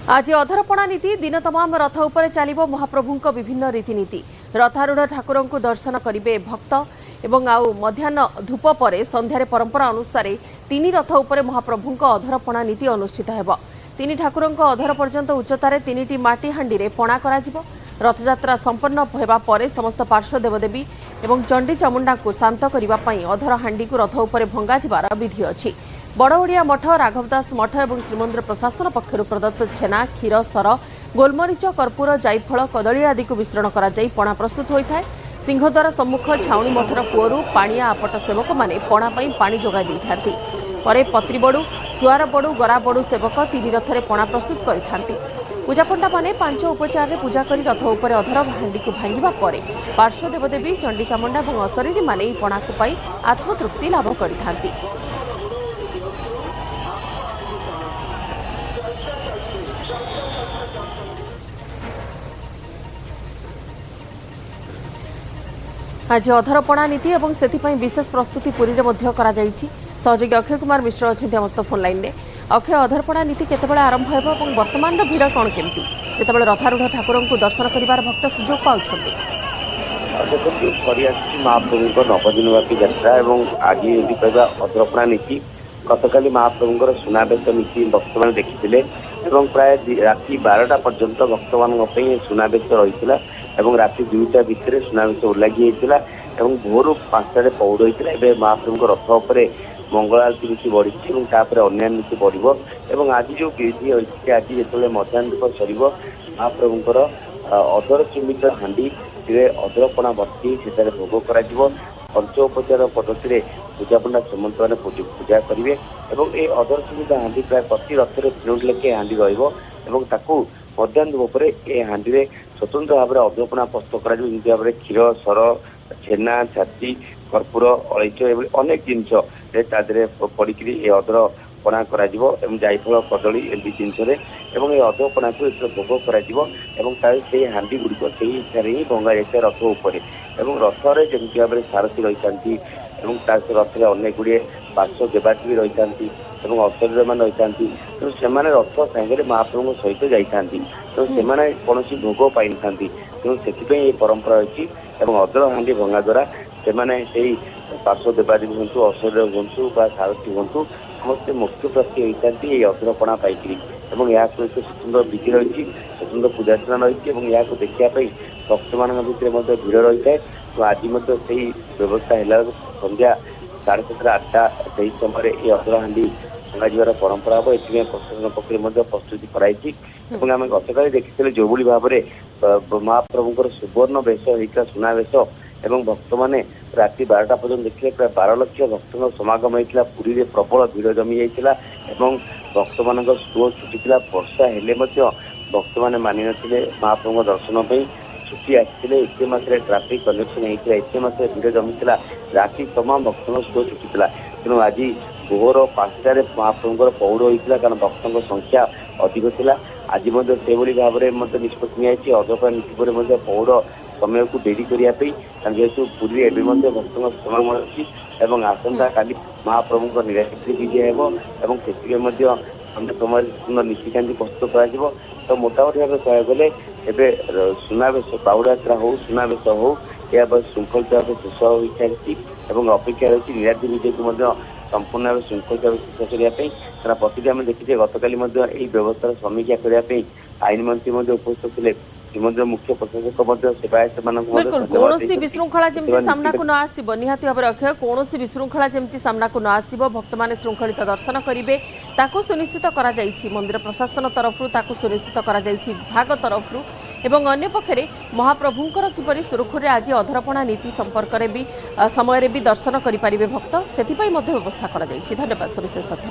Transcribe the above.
आज अधरपणा नीति दिन तमाम रथ उपर चलिबो महाप्रभुंक विभिन्न रीतिनीति रथारूढ़ ठाकुर को दर्शन करेंगे भक्त एवं आउ मध्याह्न धूप पर संध्यारे परंपरा अनुसार तीन रथ उपर महाप्रभुंक अधरपणा नीति अनुष्ठित हेब। तीन ठाकुर अधर पर्यंत उच्चतार तीन माटी हांडी पणा करा रथयात्रा संपन्न होगा पर समस्त पार्श्व देवदेवी एवं चंडी चामुंडा को शांत करने अधर हांडी को रथ उपर भंगा जिबार विधि अच्छी। बड़ओडिया मठ राघवदास मठ और श्रीमंदिर प्रशासन पक्षर प्रदत्त छेना क्षीर सर गोलमरीच कर्पूर जायफल कदली आदि को मिश्रण कर पणा प्रस्तुत होता है। सिंहद्वार सम्मुख छाउणी मठर कूअरू पाणिया आपट सेवक मैंने पणा पानी जोगाई देते पत्रीबड़ू सुआर बड़ू गरा बड़ू सेवक तीन रथरे पणा प्रस्तुत करते। पूजापंडा माने पांच उपचार रे पूजा करी रथ उपर अधर हांडी को भांगिबा परे पार्श्व देवदेवी चंडी चामुंडा और अशरीरी माने पणा को पाई आत्मतृप्ति लाभ करिथांती। आज अधरपणा नीति और से विशेष प्रस्तुति पुरी में सहयोगी अक्षय कुमार मिश्र अच्छा समस्त फोन लाइन में। अक्षय, अधरपणा नीति केतबेले आरंभ हो वर्तमान भिड़ कौन केमती जितेबाला रथारूढ़ ठाकुर को दर्शन कर भक्त सुजोग पाँच महाप्रभु नवदिनव्यापी यात्रा और आज यदि कह अधरपणा नीति गतकाली महाप्रभुंर सुनावेश नीति भक्त मैंने देखी प्राय राति 12टा पर्यंत भक्त मान सुनावेश रही और राति 2टा भितर सुनावेश उल्लागी होता है। भोर 5टार पौड़ होता है। महाप्रभु रथ उपर मंगल आरती नीति बढ़ी अन्य नीति बढ़ आज जो विधि अच्छी आज जो मध्याह्न धूप सर महाप्रभुंर अधर चुम्बित हांडी अधरपणा भर्ती से भोग कर पंचोपचार पद्धति पूजापंडा श्रीमंत मैंने पूजा करेंगे और ये अधर चुम्बित हांडी प्राय प्रति रथर 3 लेखे हांडी रही मध्याह्न धूप पर ये हांडी स्वतंत्र भाव में अधरपणा प्रस्तुत कर भाव में क्षीर सर छेना छाती कर्पूर अलैच अनेक जिनस पड़ी अधर पणा कर जायफल कदली एमती जिनस अधरपणा को भोग कर हांडी गुड़िक से ही भंगा जाए रथ उपर रथरे जमी भाव में सारथी रही रथरे अनेक गुड़े पार्श्व देवाती भी रही अशरीर मान रही तेणु से रथ सांगे महाप्रभु सहित जाता तेणु से कौन भोग पाई ना तेणु से परंपरा अच्छी अधर हांडी भंगा द्वारा से पार्श्व देवादी हूँ अशरीर हूँ सारथी हूँ समस्ते मुक्ति प्राप्ति होता है अधरपणा पाई यहाँ एक स्वतंत्र विधि रही स्वतंत्र पूजार्चना रही है देखापी भक्त मान भितर भिड़ रही है। तो आज व्यवस्था है संध्या 7:30 8टा से समय ये अधर हांडी भंगा जबार परंपरा हम ये प्रशासन पक्ष प्रस्तुति कराई आम गतकाली देखी जो भाव में महाप्रभुंर सुवर्ण वेश होता सुनावेश एवं भक्त मैंने राति 12टा पर्यटन देखिए प्राय 12 लाख भक्त समागम होता पुरी में प्रबल भिड़ जमी जाता भक्त मान सुओ छुटी वर्षा हेले भक्त मैंने मानि नथिले महाप्रभु दर्शन छुट्टी आसते एत मात्रा ट्राफिक कनेक्शन होता एत मात्रा भिड़ जमी राति तमाम भक्त सुओ छुटी तेणु आज भोर 5टार महाप्रभुंर पौड़ होता कारण भक्तों संख्या अधिक था। आज से भाव में निष्पत्ति निया अधरपणा नीति पर पौड़ समय को डेरी करने जेहेतु पुरी एवं भक्तों समागम अच्छी आसंता काली महाप्रभु निराशि विजय हो से समय नीतिकांति प्रस्तुत कर तो मोटामोटी भाव कह गले एवं सुनावेश बाहुड़ यात्रा हो सुनावेश हो या श्रृंखलित भाव शेष हो सारी अपेक्षा रही निराशि विजय को संपूर्ण भाव श्रृंखलित भाव शेष करने प्रति आम देखीचे गतकाली व्यवस्था समीक्षा करने आईन मंत्री उपस्थित थे श्रीमंदिर मुख्य प्रशासक सेवायत कौन विशृंखला जमी सामना को न आसो निहाती भाव अक्षय कौन विशृंखला जमी सामना को न आसो भक्त मैंने श्रृंखलित दर्शन करेंगे सुनिश्चित कर मंदिर प्रशासन तरफ सुनिश्चित कर विभाग तरफ एवं अन्य पक्षरे महाप्रभुंकर किपरि सुरखुरी आज अधरपणा नीति संपर्क में भी समय भी दर्शन करेंगे भक्त से व्यवस्था कर। धन्यवाद सविशेष तथ्य।